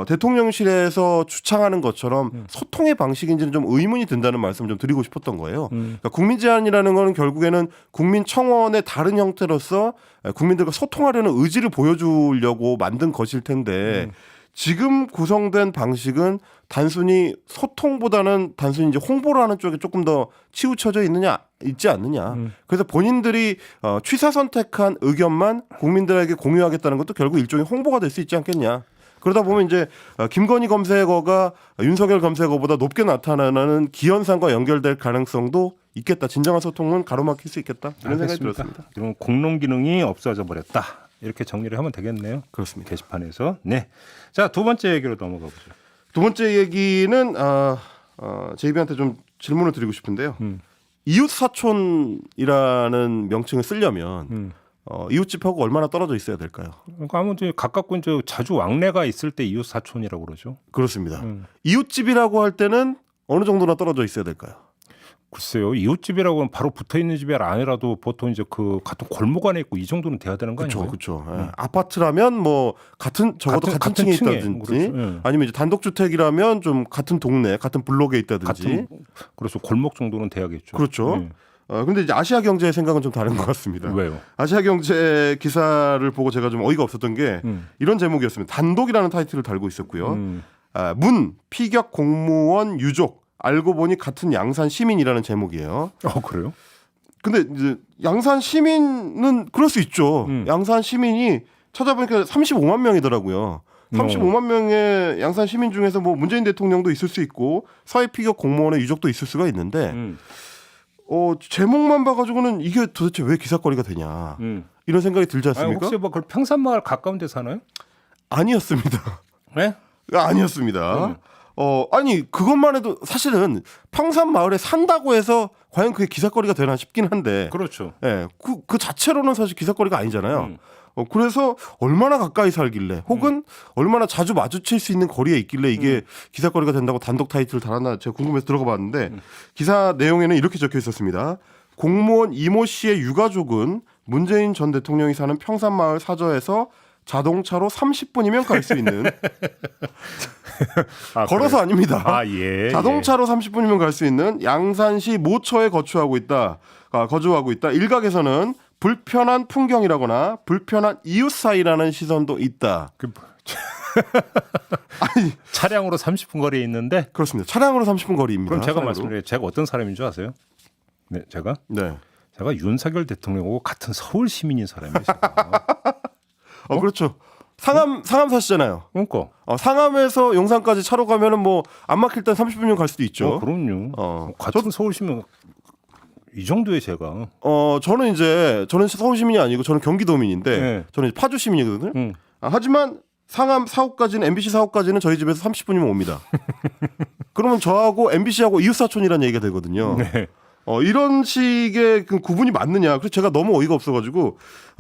[SPEAKER 2] 대통령실에서 주창하는 것처럼 소통의 방식인지는 좀 의문이 든다는 말씀을 좀 드리고 싶었던 거예요. 그러니까 국민 제안이라는 거는 결국에는 국민 청원의 다른 형태로서 국민들과 소통하려는 의지를 보여주려고 만든 것일 텐데 지금 구성된 방식은 단순히 소통보다는 단순히 이제 홍보를 하는 쪽에 조금 더 치우쳐져 있지 않느냐. 그래서 본인들이 취사 선택한 의견만 국민들에게 공유하겠다는 것도 결국 일종의 홍보가 될 수 있지 않겠냐. 그러다 보면 이제 김건희 검색어가 윤석열 검색어보다 높게 나타나는 기현상과 연결될 가능성도 있겠다. 진정한 소통은 가로막힐 수 있겠다. 이런 생각이 들었습니다.
[SPEAKER 1] 이런 공론 기능이 없어져 버렸다. 이렇게 정리를 하면 되겠네요.
[SPEAKER 2] 그렇습니다.
[SPEAKER 1] 게시판에서. 네. 자, 두 번째 얘기로 넘어가 보죠.
[SPEAKER 2] 두 번째 얘기는 제이비한테 좀 질문을 드리고 싶은데요. 이웃 사촌이라는 명칭을 쓰려면 이웃집하고 얼마나 떨어져 있어야 될까요?
[SPEAKER 1] 그러니까 아무튼 가깝고 이제 자주 왕래가 있을 때 이웃 사촌이라고 그러죠.
[SPEAKER 2] 그렇습니다. 이웃집이라고 할 때는 어느 정도나 떨어져 있어야 될까요?
[SPEAKER 1] 글쎄요. 이웃집이라고 하면 바로 붙어 있는 집이 아니라도 보통 이제 그 같은 골목 안에 있고 이 정도는 돼야 되는 거 아니에요?
[SPEAKER 2] 그렇죠. 아파트라면 뭐 적어도 같은 층에 있다든지
[SPEAKER 1] 그렇죠.
[SPEAKER 2] 아니면 이제 단독주택이라면 좀 같은 동네, 같은 블록에 있다든지.
[SPEAKER 1] 그래서 골목 정도는 돼야겠죠.
[SPEAKER 2] 그렇죠. 근데 이제 아시아경제의 생각은 좀 다른 것 같습니다.
[SPEAKER 1] 왜요?
[SPEAKER 2] 아시아경제 기사를 보고 제가 좀 어이가 없었던 게 이런 제목이었습니다. 단독이라는 타이틀을 달고 있었고요. 문 피격 공무원 유족 알고 보니 같은 양산 시민이라는 제목이에요.
[SPEAKER 1] 그래요?
[SPEAKER 2] 근데 이제 양산 시민은 그럴 수 있죠. 양산 시민이 찾아보니까 35만 명이더라고요. 35만 명의 양산 시민 중에서 뭐 문재인 대통령도 있을 수 있고 사회 피격 공무원의 유족도 있을 수가 있는데 제목만 봐가지고는 이게 도대체 왜 기사거리가 되냐 이런 생각이 들지
[SPEAKER 1] 아니,
[SPEAKER 2] 않습니까?
[SPEAKER 1] 혹시 뭐 그 평산마을 가까운 데 사나요?
[SPEAKER 2] 아니었습니다.
[SPEAKER 1] 네?
[SPEAKER 2] 아니었습니다. 아니 그것만 해도 사실은 평산 마을에 산다고 해서 과연 그게 기사거리가 되나 싶긴 한데,
[SPEAKER 1] 그렇죠.
[SPEAKER 2] 예, 그 자체로는 사실 기사거리가 아니잖아요. 그래서 얼마나 가까이 살길래, 혹은 얼마나 자주 마주칠 수 있는 거리에 있길래 이게 기사거리가 된다고 단독 타이틀을 달았나 제가 궁금해서 들어가 봤는데 기사 내용에는 이렇게 적혀 있었습니다. 공무원 이모 씨의 유가족은 문재인 전 대통령이 사는 평산마을 사저에서 자동차로 30분이면 갈 수 있는 걸어서 아닙니다.
[SPEAKER 1] 예.
[SPEAKER 2] 자동차로 30분이면 갈 수 있는 양산시 모처에 거주하고 있다. 일각에서는 불편한 풍경이라거나 불편한 이웃 사이라는 시선도 있다.
[SPEAKER 1] 아니, 차량으로 30분 거리에 있는데.
[SPEAKER 2] 그렇습니다. 차량으로 30분 거리입니다.
[SPEAKER 1] 그럼 제가
[SPEAKER 2] 차량으로.
[SPEAKER 1] 말씀드려요. 제가 어떤 사람인 줄 아세요? 네, 제가 윤석열 대통령하고 같은 서울 시민인 사람이에요.
[SPEAKER 2] 그렇죠. 상암 사시잖아요.
[SPEAKER 1] 그러니까.
[SPEAKER 2] 상암에서 용산까지 차로 가면은 뭐 안 막힐 때 30분이면 갈 수도 있죠.
[SPEAKER 1] 그럼요. 같은 서울 시민 이 정도에 제가.
[SPEAKER 2] 저는 서울 시민이 아니고 저는 경기도민인데
[SPEAKER 1] 네.
[SPEAKER 2] 저는 파주 시민이거든요. 하지만 상암 사옥까지는 MBC 사옥까지는 저희 집에서 30분이면 옵니다. 그러면 저하고 MBC하고 이웃사촌이라는 얘기가 되거든요.
[SPEAKER 1] 네.
[SPEAKER 2] 이런 식의 그 구분이 맞느냐. 그래서 제가 너무 어이가 없어가지고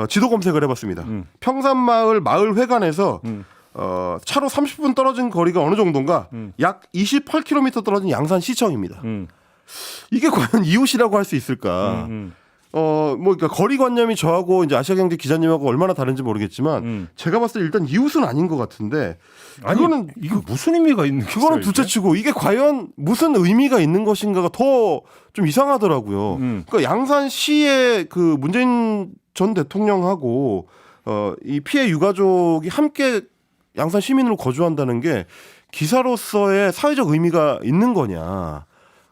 [SPEAKER 2] 지도 검색을 해봤습니다. 평산마을 마을회관에서 차로 30분 떨어진 거리가 어느 정도인가? 약 28km 떨어진 양산시청입니다. 이게 과연 이웃이라고 할 수 있을까? 그러니까 거리관념이 저하고 이제 아시아경제 기자님하고 얼마나 다른지 모르겠지만 제가 봤을 때 일단 이웃은 아닌 것 같은데, 그거는
[SPEAKER 1] 이게 무슨 의미가 있는 게
[SPEAKER 2] 그거는 둘째치고 이게 과연 무슨 의미가 있는 것인가가 더 좀 이상하더라고요. 그러니까 양산시의 그 문재인 전 대통령하고 이 피해 유가족이 함께 양산 시민으로 거주한다는 게 기사로서의 사회적 의미가 있는 거냐.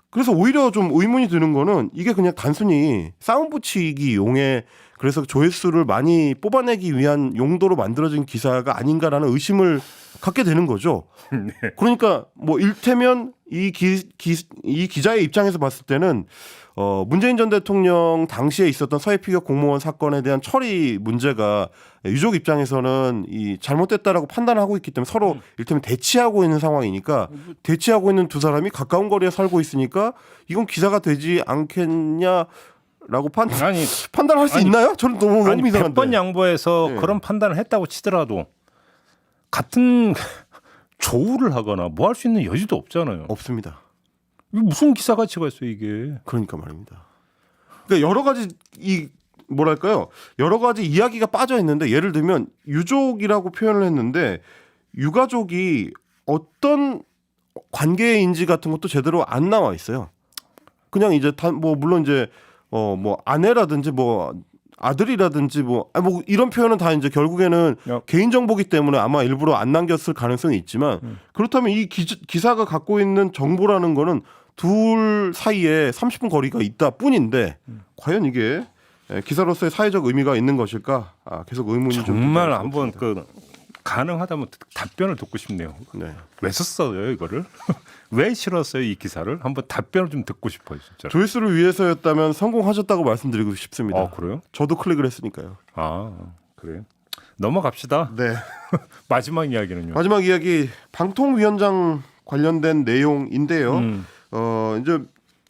[SPEAKER 2] 그래서 오히려 좀 의문이 드는 거는 이게 그냥 단순히 싸움 붙이기 용에, 그래서 조회수를 많이 뽑아내기 위한 용도로 만들어진 기사가 아닌가라는 의심을 갖게 되는 거죠.
[SPEAKER 1] 네.
[SPEAKER 2] 그러니까 뭐 일테면 이 기자의 입장에서 봤을 때는 문재인 전 대통령 당시에 있었던 서해 피격 공무원 사건에 대한 처리 문제가 유족 입장에서는 이 잘못됐다라고 판단하고 있기 때문에 서로 일테면 대치하고 있는 상황이니까, 대치하고 있는 두 사람이 가까운 거리에 살고 있으니까 이건 기사가 되지 않겠냐라고 판단할 수 있나요? 저는 너무 이상한데.
[SPEAKER 1] 100번 양보해서
[SPEAKER 2] 네.
[SPEAKER 1] 그런 판단을 했다고 치더라도 같은 조우를 하거나 뭐 할 수 있는 여지도 없잖아요.
[SPEAKER 2] 없습니다.
[SPEAKER 1] 이게 무슨 기사 가치가 있어요, 이게.
[SPEAKER 2] 그러니까 말입니다. 그러니까 여러 가지 여러 가지 이야기가 빠져 있는데, 예를 들면 유족이라고 표현을 했는데 유가족이 어떤 관계인지 같은 것도 제대로 안 나와 있어요. 그냥 이제 물론 이제 뭐 아내라든지 뭐 아들이라든지 뭐 이런 표현은 다 이제 결국에는 개인 정보기 때문에 아마 일부러 안 남겼을 가능성이 있지만, 그렇다면 이 기사가 갖고 있는 정보라는 거는 둘 사이에 30분 거리가 있다 뿐인데 과연 이게 기사로서의 사회적 의미가 있는 것일까? 계속 의문이
[SPEAKER 1] 정말 한번 가능하다면 답변을 듣고 싶네요.
[SPEAKER 2] 네.
[SPEAKER 1] 왜 썼어요 이거를? 왜 실었어요 이 기사를? 한번 답변을 좀 듣고 싶어요 진짜.
[SPEAKER 2] 조회수를 위해서였다면 성공하셨다고 말씀드리고 싶습니다.
[SPEAKER 1] 그래요?
[SPEAKER 2] 저도 클릭을 했으니까요.
[SPEAKER 1] 그래요. 넘어갑시다.
[SPEAKER 2] 네.
[SPEAKER 1] 마지막 이야기는요.
[SPEAKER 2] 마지막 이야기, 방통위원장 관련된 내용인데요. 이제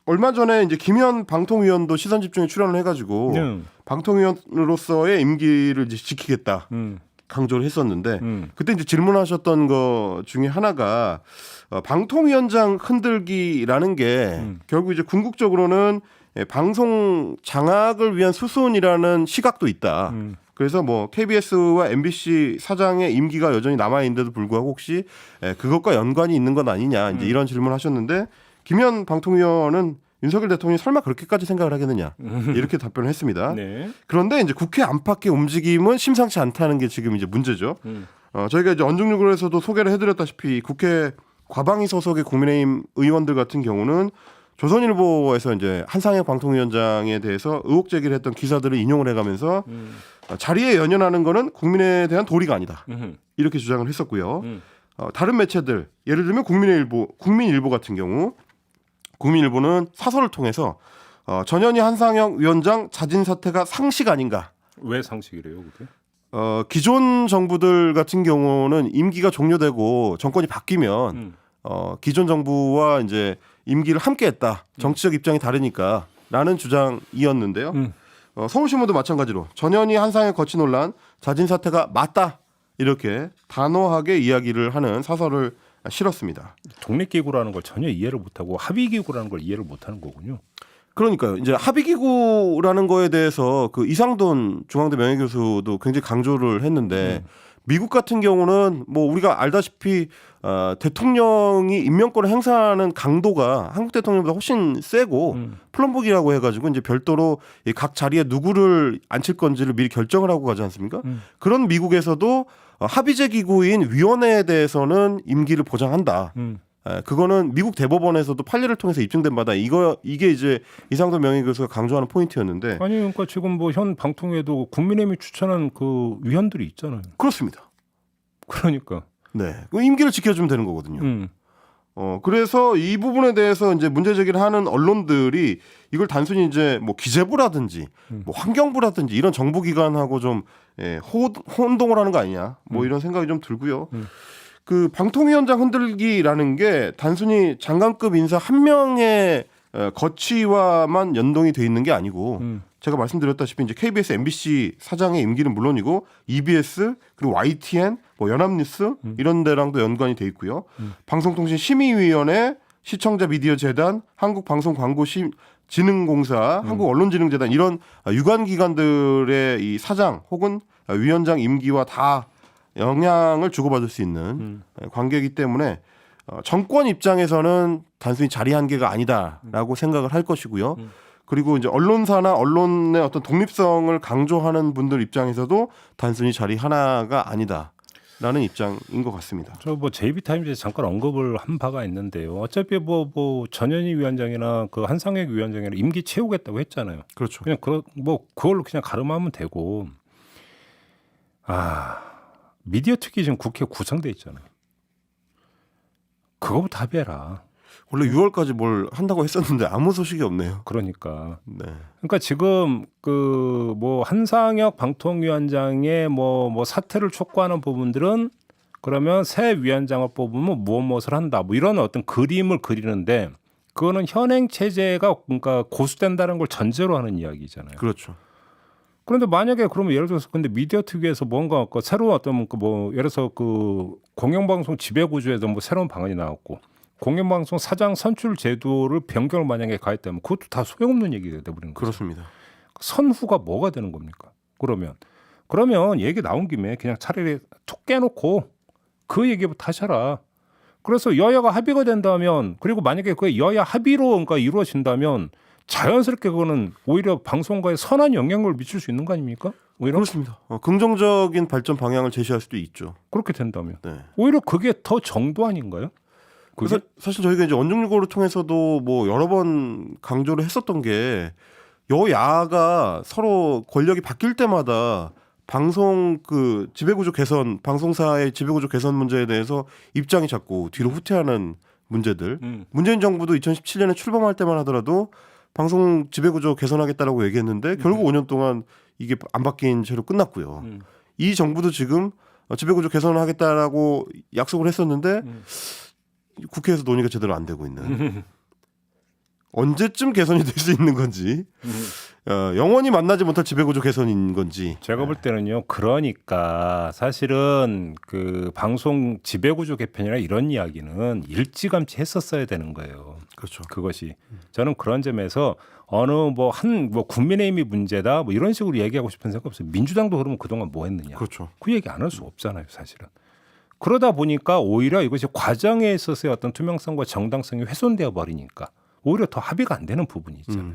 [SPEAKER 2] 얼마 전에 이제 김현 방통위원도 시선 집중에 출연을 해가지고 방통위원으로서의 임기를 이제 지키겠다 강조를 했었는데, 그때 이제 질문하셨던 거 중에 하나가 방통위원장 흔들기라는 게 결국 이제 궁극적으로는 방송 장악을 위한 수순이라는 시각도 있다. 그래서 뭐 KBS와 MBC 사장의 임기가 여전히 남아 있는데도 불구하고 혹시 그것과 연관이 있는 건 아니냐, 이제 이런 질문하셨는데, 김현 방통위원은 윤석열 대통령이 설마 그렇게까지 생각을 하겠느냐, 이렇게 답변을 했습니다.
[SPEAKER 1] 네.
[SPEAKER 2] 그런데 이제 국회 안팎의 움직임은 심상치 않다는 게 지금 이제 문제죠. 저희가 이제 언중육을에서도 소개를 해드렸다시피 국회 과방위 소속의 국민의힘 의원들 같은 경우는 조선일보에서 이제 한상혁 방통위원장에 대해서 의혹 제기를 했던 기사들을 인용을 해가면서 자리에 연연하는 거는 국민에 대한 도리가 아니다, 이렇게 주장을 했었고요. 다른 매체들, 예를 들면 국민일보 같은 경우, 국민일보는 사설을 통해서 전현희 한상혁 위원장 자진 사퇴가 상식 아닌가?
[SPEAKER 1] 왜 상식이래요, 그게?
[SPEAKER 2] 기존 정부들 같은 경우는 임기가 종료되고 정권이 바뀌면 기존 정부와 이제 임기를 함께했다. 정치적 입장이 다르니까라는 주장이었는데요. 서울신문도 마찬가지로 전현희 한상혁 거취 논란 자진 사퇴가 맞다 이렇게 단호하게 이야기를 하는 사설을 실었습니다.
[SPEAKER 1] 독립기구라는 걸 전혀 이해를 못하고 합의기구라는 걸 이해를 못하는 거군요.
[SPEAKER 2] 그러니까요. 이제 합의기구라는 거에 대해서 그 이상돈 중앙대 명예교수도 굉장히 강조를 했는데 미국 같은 경우는 뭐 우리가 알다시피 대통령이 임명권을 행사하는 강도가 한국 대통령보다 훨씬 세고 플럼복이라고 해가지고 이제 별도로 이 각 자리에 누구를 앉힐 건지를 미리 결정을 하고 가지 않습니까? 그런 미국에서도 합의제 기구인 위원회에 대해서는 임기를 보장한다. 그거는 미국 대법원에서도 판례를 통해서 입증된 바다. 이게 이제 이상돈 명예교수가 강조하는 포인트였는데.
[SPEAKER 1] 아니 그러니까 지금 뭐 현 방통위에도 국민의힘이 추천한 그 위원들이 있잖아요.
[SPEAKER 2] 그렇습니다.
[SPEAKER 1] 그러니까.
[SPEAKER 2] 네, 그 임기를 지켜주면 되는 거거든요. 그래서 이 부분에 대해서 이제 문제 제기를 하는 언론들이 이걸 단순히 이제 뭐 기재부라든지 뭐 환경부라든지 이런 정부기관하고 좀 혼동을 하는 거 아니냐. 뭐 이런 생각이 좀 들고요. 그 방통위원장 흔들기라는 게 단순히 장관급 인사 한 명의 거취와만 연동이 돼 있는 게 아니고 제가 말씀드렸다시피 이제 KBS, MBC 사장의 임기는 물론이고 EBS 그리고 YTN, 뭐 연합뉴스 이런 데랑도 연관이 돼 있고요. 방송통신심의위원회, 시청자 미디어 재단, 한국방송광고진흥공사, 한국언론진흥재단 이런 유관기관들의 이 사장 혹은 위원장 임기와 다 영향을 주고받을 수 있는 관계이기 때문에 정권 입장에서는 단순히 자리 한계가 아니다라고 생각을 할 것이고요. 그리고 이제 언론사나 언론의 어떤 독립성을 강조하는 분들 입장에서도 단순히 자리 하나가 아니다라는 입장인 것 같습니다.
[SPEAKER 1] 저 뭐 JB타임즈에 잠깐 언급을 한 바가 있는데요. 어차피 뭐 전현희 위원장이나 그 한상혁 위원장이나 임기 채우겠다고 했잖아요.
[SPEAKER 2] 그렇죠.
[SPEAKER 1] 그냥 뭐 그걸로 그냥 가름하면 되고. 미디어 특위 지금 국회 구성돼 있잖아요. 그거부터 합의해라.
[SPEAKER 2] 원래 6월까지 뭘 한다고 했었는데 아무 소식이 없네요.
[SPEAKER 1] 그러니까.
[SPEAKER 2] 네.
[SPEAKER 1] 그러니까 지금 그 뭐 한상혁 방통위원장의 뭐 사퇴를 촉구하는 부분들은 그러면 새 위원장을 뽑으면 무엇을 한다. 뭐 이런 어떤 그림을 그리는데 그거는 현행 체제가 그러니까 고수된다는 걸 전제로 하는 이야기잖아요.
[SPEAKER 2] 그렇죠.
[SPEAKER 1] 그런데 만약에 그러면 예를 들어서 근데 미디어 특위에서 뭔가 새로운 어떤 뭐 예를 들어서 그 공영방송 지배구조에서 뭐 새로운 방안이 나왔고 공영방송 사장 선출 제도를 변경을 만약에 가했다면 그것도 다 소용없는 얘기가 돼버리는 거죠.
[SPEAKER 2] 그렇습니다.
[SPEAKER 1] 선후가 뭐가 되는 겁니까? 그러면 얘기 나온 김에 그냥 차라리 툭 깨놓고 그 얘기부터 하셔라. 그래서 여야가 합의가 된다면 그리고 만약에 그 여야 합의로 그러니까 이루어진다면 자연스럽게 그거는 오히려 방송가에 선한 영향을 미칠 수 있는 거 아닙니까? 오히려
[SPEAKER 2] 그렇습니다. 긍정적인 발전 방향을 제시할 수도 있죠.
[SPEAKER 1] 그렇게 된다면
[SPEAKER 2] 네.
[SPEAKER 1] 오히려 그게 더 정도 아닌가요?
[SPEAKER 2] 그래서 사실 저희가 이제 원중유고를 통해서도 뭐 여러 번 강조를 했었던 게 여야가 서로 권력이 바뀔 때마다 방송 그 지배구조 개선, 방송사의 지배구조 개선 문제에 대해서 입장이 자꾸 뒤로 후퇴하는 문제들. 문재인 정부도 2017년에 출범할 때만 하더라도 방송 지배구조 개선하겠다라고 얘기했는데 결국 5년 동안 이게 안 바뀐 채로 끝났고요. 이 정부도 지금 지배구조 개선을 하겠다라고 약속을 했었는데 국회에서 논의가 제대로 안 되고 있는. 언제쯤 개선이 될 수 있는 건지 영원히 만나지 못할 지배구조 개선인 건지.
[SPEAKER 1] 제가 볼 때는요. 그러니까 사실은 그 방송 지배구조 개편이나 이런 이야기는 일찌감치 했었어야 되는 거예요.
[SPEAKER 2] 그렇죠.
[SPEAKER 1] 그것이 저는 그런 점에서 어느 뭐 국민의힘이 문제다 뭐 이런 식으로 얘기하고 싶은 생각 없어요. 민주당도 그러면 그동안 뭐 했느냐.
[SPEAKER 2] 그렇죠.
[SPEAKER 1] 그 얘기 안 할 수 없잖아요, 사실은. 그러다 보니까 오히려 이것이 과정에 있어서의 어떤 투명성과 정당성이 훼손되어 버리니까 오히려 더 합의가 안 되는 부분이 있잖아요.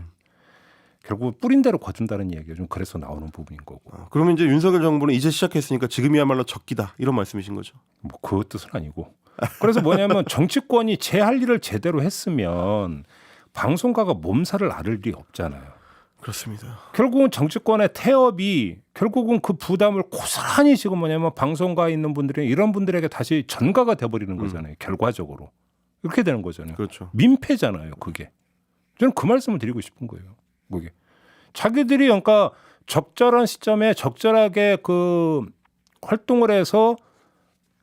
[SPEAKER 1] 결국 뿌린 대로 거둔다는 얘기가 좀 그래서 나오는 부분인 거고.
[SPEAKER 2] 그러면 이제 윤석열 정부는 이제 시작했으니까 지금이야말로 적기다 이런 말씀이신 거죠?
[SPEAKER 1] 뭐 그 뜻은 아니고. 그래서 뭐냐면 정치권이 제 할 일을 제대로 했으면 방송가가 몸살을 앓을 일이 없잖아요.
[SPEAKER 2] 그렇습니다.
[SPEAKER 1] 결국은 정치권의 태업이 결국은 그 부담을 고스란히 지금 뭐냐면 방송가에 있는 분들이 이런 분들에게 다시 전가가 돼버리는 거잖아요. 결과적으로. 이렇게 되는 거잖아요.
[SPEAKER 2] 그렇죠.
[SPEAKER 1] 민폐잖아요, 그게. 저는 그 말씀을 드리고 싶은 거예요. 그게 자기들이 그러니까 적절한 시점에 적절하게 그 활동을 해서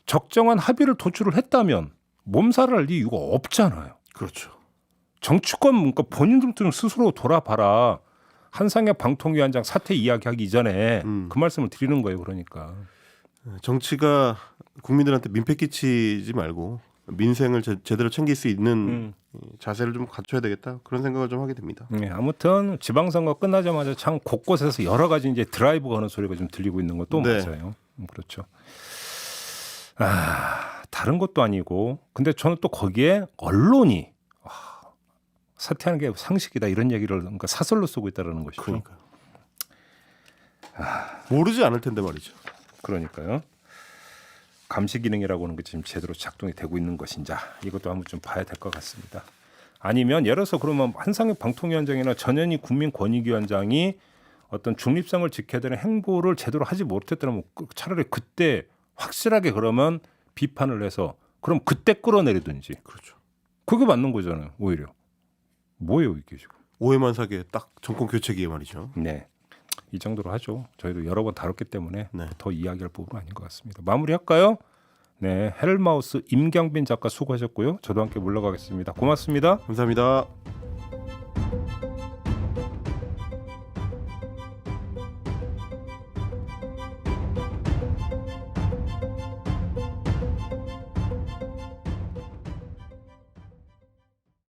[SPEAKER 1] 적정한 합의를 도출을 했다면 몸살을 할 이유가 없잖아요.
[SPEAKER 2] 그렇죠.
[SPEAKER 1] 정치권 그러니까 본인들도 스스로 돌아봐라. 한상혁 방통위원장 사퇴 이야기하기 이전에 그 말씀을 드리는 거예요. 그러니까
[SPEAKER 2] 정치가 국민들한테 민폐 끼치지 말고 민생을 제대로 챙길 수 있는 자세를 좀 갖춰야 되겠다 그런 생각을 좀 하게 됩니다.
[SPEAKER 1] 네, 아무튼 지방선거 끝나자마자 참 곳곳에서 여러 가지 이제 드라이브 거는 소리가 좀 들리고 있는 것도
[SPEAKER 2] 네.
[SPEAKER 1] 맞아요. 그렇죠. 다른 것도 아니고 근데 저는 또 거기에 언론이 사퇴하는 게 상식이다 이런 얘기를 그러니까 사설로 쓰고 있다는 것이죠.
[SPEAKER 2] 그러니까요. 모르지 않을 텐데 말이죠.
[SPEAKER 1] 그러니까요. 감시 기능이라고 하는 게 지금 제대로 작동이 되고 있는 것인지 이것도 한번 좀 봐야 될 것 같습니다. 아니면 예를 들어서 그러면 한상혁 방통위원장이나 전현희 국민권익위원장이 어떤 중립성을 지켜야 되는 행보를 제대로 하지 못했다면 차라리 그때 확실하게 그러면 비판을 해서 그럼 그때 끌어내리든지.
[SPEAKER 2] 그렇죠.
[SPEAKER 1] 그게 맞는 거잖아요. 오히려. 뭐예요 이게 지금.
[SPEAKER 2] 오해만 사게 딱 정권 교체기에 말이죠.
[SPEAKER 1] 네. 이 정도로 하죠. 저희도 여러 번 다뤘기 때문에
[SPEAKER 2] 네.
[SPEAKER 1] 더 이야기할 부분은 아닌 것 같습니다. 마무리할까요? 네, 헬마우스 임경빈 작가 수고하셨고요. 저도 함께 물러가겠습니다. 고맙습니다.
[SPEAKER 2] 감사합니다.